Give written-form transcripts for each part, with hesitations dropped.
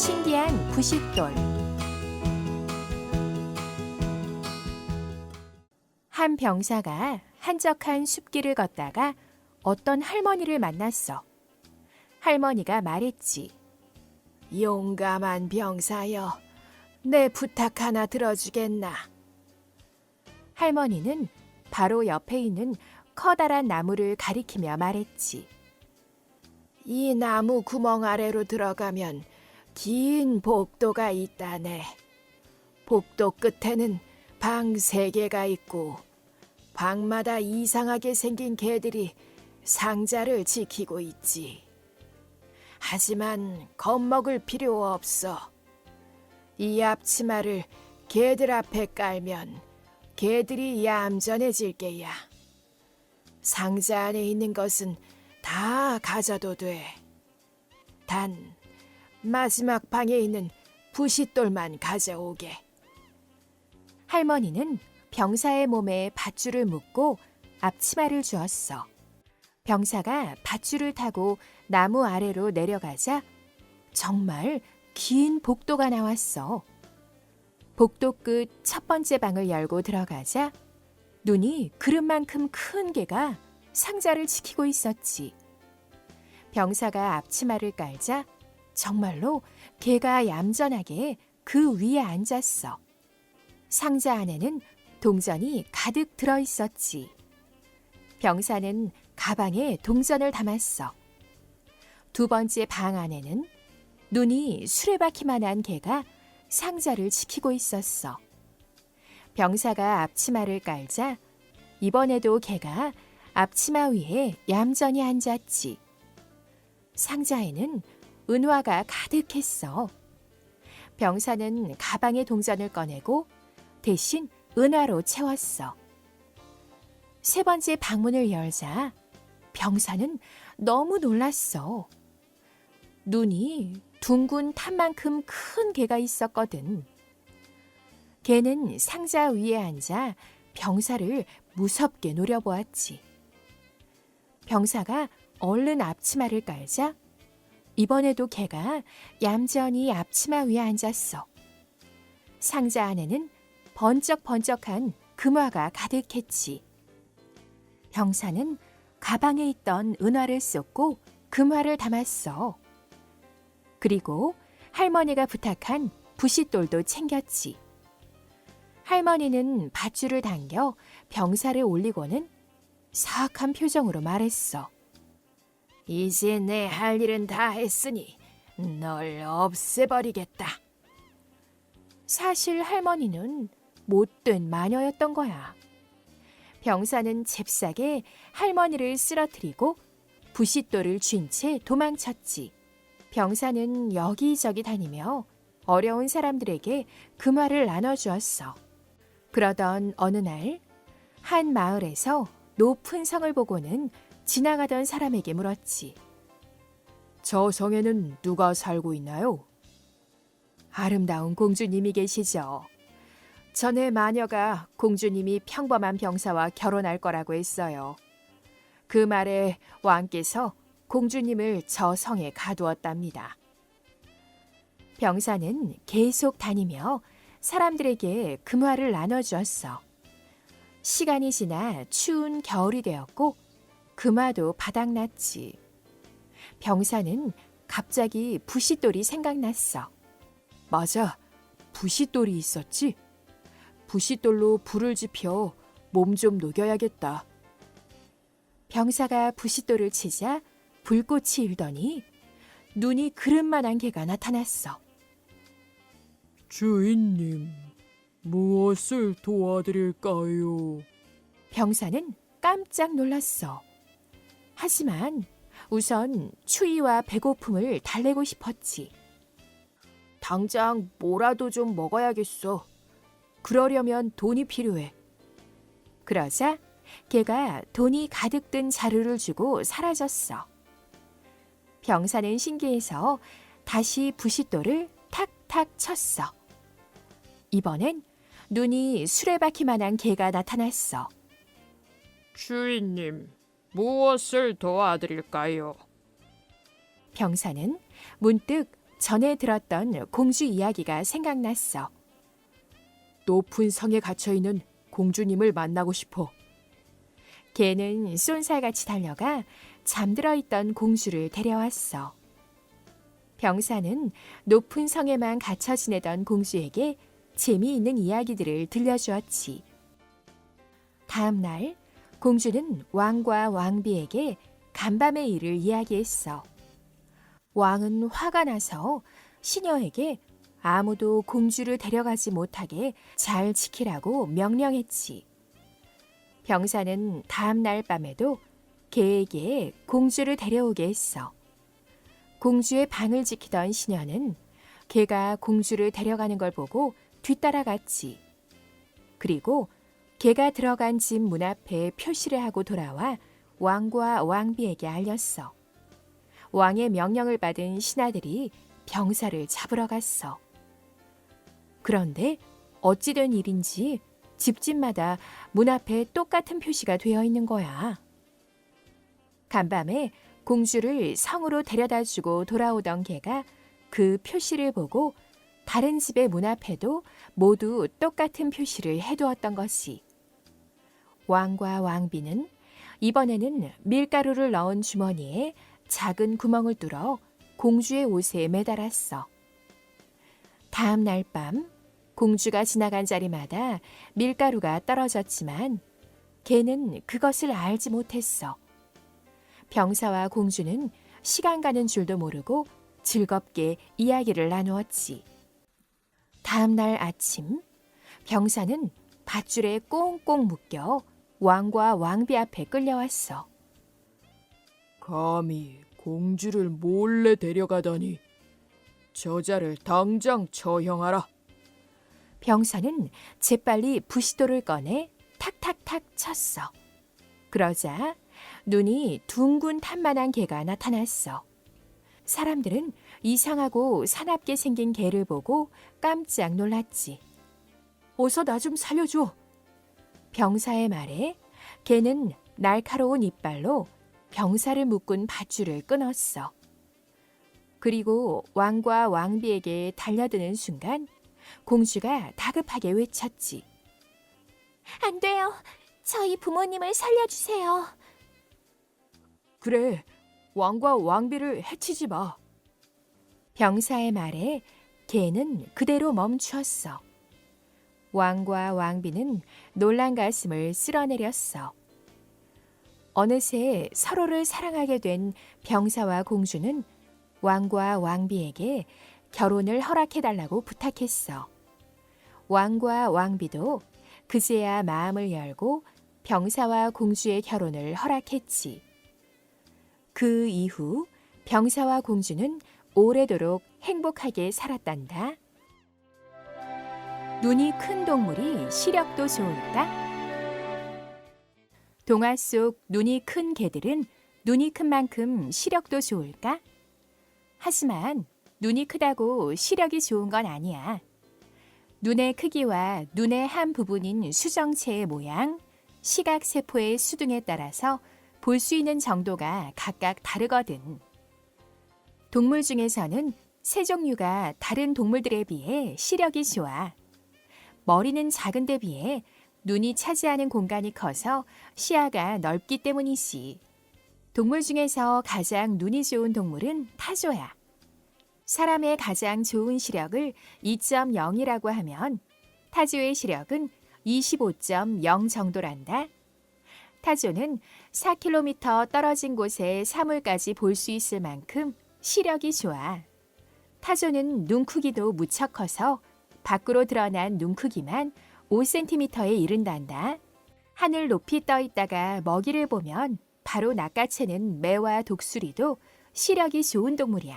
신기한 부싯돌. 한 병사가 한적한 숲길을 걷다가 어떤 할머니를 만났어. 할머니가 말했지. 용감한 병사여, 내 부탁 하나 들어주겠나? 할머니는 바로 옆에 있는 커다란 나무를 가리키며 말했지. 이 나무 구멍 아래로 들어가면 긴 복도가 있다네. 복도 끝에는 방 3개가 있고 방마다 이상하게 생긴 개들이 상자를 지키고 있지. 하지만 겁먹을 필요 없어. 이 앞치마를 개들 앞에 깔면 개들이 얌전해질 게야. 상자 안에 있는 것은 다 가져도 돼. 단 마지막 방에 있는 부싯돌만 가져오게. 할머니는 병사의 몸에 밧줄을 묶고 앞치마를 주었어. 병사가 밧줄을 타고 나무 아래로 내려가자 정말 긴 복도가 나왔어. 복도 끝 첫 번째 방을 열고 들어가자 눈이 그릇만큼 큰 개가 상자를 지키고 있었지. 병사가 앞치마를 깔자 정말로 개가 얌전하게 그 위에 앉았어. 상자 안에는 동전이 가득 들어있었지. 병사는 가방에 동전을 담았어. 두 번째 방 안에는 눈이 수레바퀴만한 개가 상자를 지키고 있었어. 병사가 앞치마를 깔자 이번에도 개가 앞치마 위에 얌전히 앉았지. 상자에는 은화가 가득했어. 병사는 가방에 동전을 꺼내고 대신 은화로 채웠어. 세 번째 방문을 열자 병사는 너무 놀랐어. 눈이 둥근 탄만큼 큰 개가 있었거든. 개는 상자 위에 앉아 병사를 무섭게 노려보았지. 병사가 얼른 앞치마를 깔자 이번에도 개가 얌전히 앞치마 위에 앉았어. 상자 안에는 번쩍번쩍한 금화가 가득했지. 병사는 가방에 있던 은화를 쏟고 금화를 담았어. 그리고 할머니가 부탁한 부싯돌도 챙겼지. 할머니는 밧줄을 당겨 병사를 올리고는 사악한 표정으로 말했어. 이제 내 할 일은 다 했으니 널 없애버리겠다. 사실 할머니는 못된 마녀였던 거야. 병사는 잽싸게 할머니를 쓰러뜨리고 부싯돌을 쥔 채 도망쳤지. 병사는 여기저기 다니며 어려운 사람들에게 금화를 나눠주었어. 그러던 어느 날 한 마을에서 높은 성을 보고는 지나가던 사람에게 물었지. 저 성에는 누가 살고 있나요? 아름다운 공주님이 계시죠. 전에 마녀가 공주님이 평범한 병사와 결혼할 거라고 했어요. 그 말에 왕께서 공주님을 저 성에 가두었답니다. 병사는 계속 다니며 사람들에게 금화를 나눠주었어. 시간이 지나 추운 겨울이 되었고 금화도 바닥났지. 병사는 갑자기 부싯돌이 생각났어. 맞아, 부싯돌이 있었지? 부싯돌로 불을 지펴 몸 좀 녹여야겠다. 병사가 부싯돌을 치자 불꽃이 일더니 눈이 그릇만한 개가 나타났어. 주인님, 무엇을 도와드릴까요? 병사는 깜짝 놀랐어. 하지만 우선 추위와 배고픔을 달래고 싶었지. 당장 뭐라도 좀 먹어야겠어. 그러려면 돈이 필요해. 그러자 개가 돈이 가득 든 자루를 주고 사라졌어. 병사는 신기해서 다시 부싯돌을 탁탁 쳤어. 이번엔 눈이 수레바퀴만한 개가 나타났어. 주인님, 무엇을 도와드릴까요? 병사는 문득 전에 들었던 공주 이야기가 생각났어. 높은 성에 갇혀있는 공주님을 만나고 싶어. 개는 쏜살같이 달려가 잠들어 있던 공주를 데려왔어. 병사는 높은 성에만 갇혀 지내던 공주에게 재미있는 이야기들을 들려주었지. 다음 날 공주는 왕과 왕비에게 간밤의 일을 이야기했어. 왕은 화가 나서 시녀에게 아무도 공주를 데려가지 못하게 잘 지키라고 명령했지. 병사는 다음 날 밤에도 개에게 공주를 데려오게 했어. 공주의 방을 지키던 시녀는 개가 공주를 데려가는 걸 보고 뒤따라갔지. 그리고 개가 들어간 집 문 앞에 표시를 하고 돌아와 왕과 왕비에게 알렸어. 왕의 명령을 받은 신하들이 병사를 잡으러 갔어. 그런데 어찌된 일인지 집집마다 문 앞에 똑같은 표시가 되어 있는 거야. 간밤에 공주를 성으로 데려다 주고 돌아오던 개가 그 표시를 보고 다른 집의 문 앞에도 모두 똑같은 표시를 해두었던 것이. 왕과 왕비는 이번에는 밀가루를 넣은 주머니에 작은 구멍을 뚫어 공주의 옷에 매달았어. 다음 날 밤 공주가 지나간 자리마다 밀가루가 떨어졌지만 개는 그것을 알지 못했어. 병사와 공주는 시간 가는 줄도 모르고 즐겁게 이야기를 나누었지. 다음 날 아침 병사는 밧줄에 꽁꽁 묶여 왕과 왕비 앞에 끌려왔어. 감히 공주를 몰래 데려가다니. 저자를 당장 처형하라. 병사는 재빨리 부시도를 꺼내 탁탁탁 쳤어. 그러자 눈이 둥근 탄만한 개가 나타났어. 사람들은 이상하고 사납게 생긴 개를 보고 깜짝 놀랐지. 어서 나 좀 살려줘. 병사의 말에 개는 날카로운 이빨로 병사를 묶은 밧줄을 끊었어. 그리고 왕과 왕비에게 달려드는 순간 공주가 다급하게 외쳤지. 안 돼요. 저희 부모님을 살려주세요. 그래, 왕과 왕비를 해치지 마. 병사의 말에 개는 그대로 멈추었어. 왕과 왕비는 놀란 가슴을 쓸어내렸어. 어느새 서로를 사랑하게 된 병사와 공주는 왕과 왕비에게 결혼을 허락해달라고 부탁했어. 왕과 왕비도 그제야 마음을 열고 병사와 공주의 결혼을 허락했지. 그 이후 병사와 공주는 오래도록 행복하게 살았단다. 눈이 큰 동물이 시력도 좋을까? 동화 속 눈이 큰 개들은 눈이 큰 만큼 시력도 좋을까? 하지만 눈이 크다고 시력이 좋은 건 아니야. 눈의 크기와 눈의 한 부분인 수정체의 모양, 시각세포의 수등에 따라서 볼 수 있는 정도가 각각 다르거든. 동물 중에서는 새 종류가 다른 동물들에 비해 시력이 좋아. 머리는 작은 데 비해 눈이 차지하는 공간이 커서 시야가 넓기 때문이지. 동물 중에서 가장 눈이 좋은 동물은 타조야. 사람의 가장 좋은 시력을 2.0이라고 하면 타조의 시력은 25.0 정도란다. 타조는 4km 떨어진 곳에 사물까지 볼 수 있을 만큼 시력이 좋아. 타조는 눈 크기도 무척 커서 밖으로 드러난 눈 크기만 5cm에 이른단다. 하늘 높이 떠 있다가 먹이를 보면 바로 낚아채는 매와 독수리도 시력이 좋은 동물이야.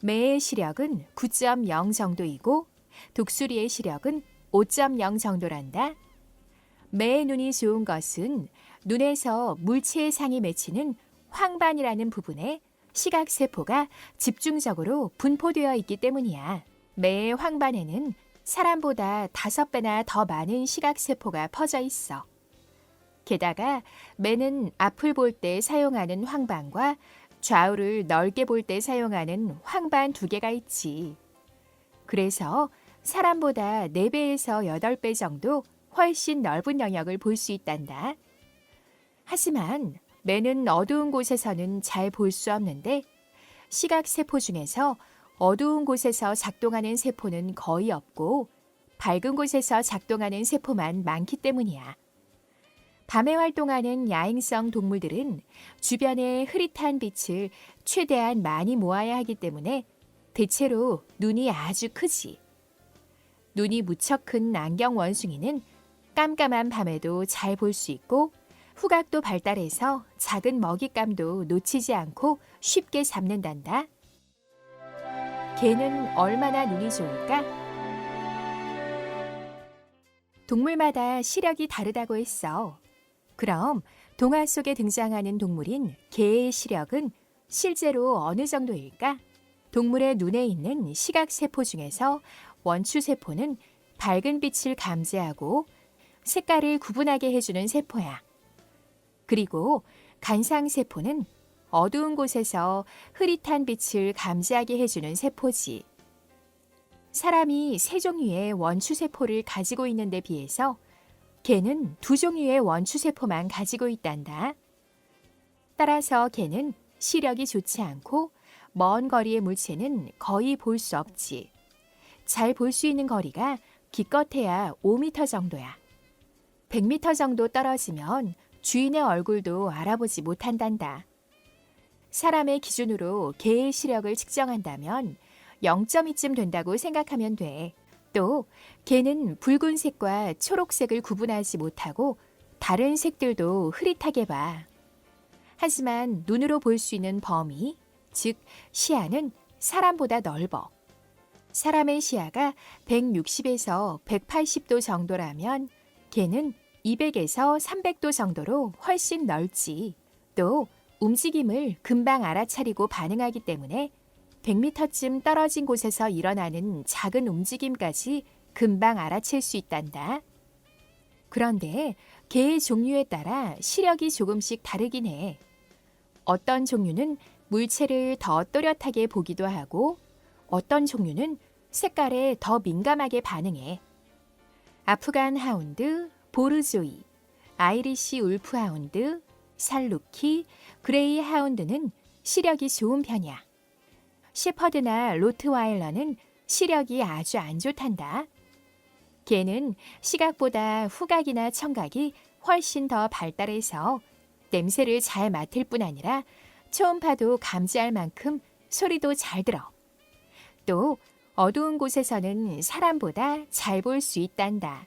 매의 시력은 9.0 정도이고 독수리의 시력은 5.0 정도란다. 매의 눈이 좋은 것은 눈에서 물체의 상이 맺히는 황반이라는 부분에 시각세포가 집중적으로 분포되어 있기 때문이야. 매의 황반에는 사람보다 5배나 더 많은 시각세포가 퍼져 있어. 게다가 매는 앞을 볼 때 사용하는 황반과 좌우를 넓게 볼 때 사용하는 황반 2개가 있지. 그래서 사람보다 4배에서 8배 정도 훨씬 넓은 영역을 볼 수 있단다. 하지만 매는 어두운 곳에서는 잘 볼 수 없는데 시각 세포 중에서 어두운 곳에서 작동하는 세포는 거의 없고 밝은 곳에서 작동하는 세포만 많기 때문이야. 밤에 활동하는 야행성 동물들은 주변의 흐릿한 빛을 최대한 많이 모아야 하기 때문에 대체로 눈이 아주 크지. 눈이 무척 큰 안경 원숭이는 깜깜한 밤에도 잘 볼 수 있고 후각도 발달해서 작은 먹잇감도 놓치지 않고 쉽게 잡는단다. 개는 얼마나 눈이 좋을까? 동물마다 시력이 다르다고 했어. 그럼 동화 속에 등장하는 동물인 개의 시력은 실제로 어느 정도일까? 동물의 눈에 있는 시각세포 중에서 원추세포는 밝은 빛을 감지하고 색깔을 구분하게 해주는 세포야. 그리고 간상세포는 어두운 곳에서 흐릿한 빛을 감지하게 해주는 세포지. 사람이 3종류의 원추세포를 가지고 있는 데 비해서 개는 2종류의 원추세포만 가지고 있단다. 따라서 개는 시력이 좋지 않고 먼 거리의 물체는 거의 볼 수 없지. 잘 볼 수 있는 거리가 기껏해야 5m 정도야. 100m 정도 떨어지면 주인의 얼굴도 알아보지 못한단다. 사람의 기준으로 개의 시력을 측정한다면 0.2쯤 된다고 생각하면 돼. 또 개는 붉은색과 초록색을 구분하지 못하고 다른 색들도 흐릿하게 봐. 하지만 눈으로 볼 수 있는 범위, 즉 시야는 사람보다 넓어. 사람의 시야가 160에서 180도 정도라면 개는 200에서 300도 정도로 훨씬 넓지. 또 움직임을 금방 알아차리고 반응하기 때문에 100m쯤 떨어진 곳에서 일어나는 작은 움직임까지 금방 알아챌 수 있단다. 그런데 개의 종류에 따라 시력이 조금씩 다르긴 해. 어떤 종류는 물체를 더 또렷하게 보기도 하고 어떤 종류는 색깔에 더 민감하게 반응해. 아프간 하운드, 보르조이, 아이리시 울프 하운드, 살루키, 그레이 하운드는 시력이 좋은 편이야. shepherd나 로트와일러는 시력이 아주 안 좋단다. 개는 시각보다 후각이나 청각이 훨씬 더 발달해서 냄새를 잘 맡을 뿐 아니라 초음파도 감지할 만큼 소리도 잘 들어. 또 어두운 곳에서는 사람보다 잘 볼 수 있단다.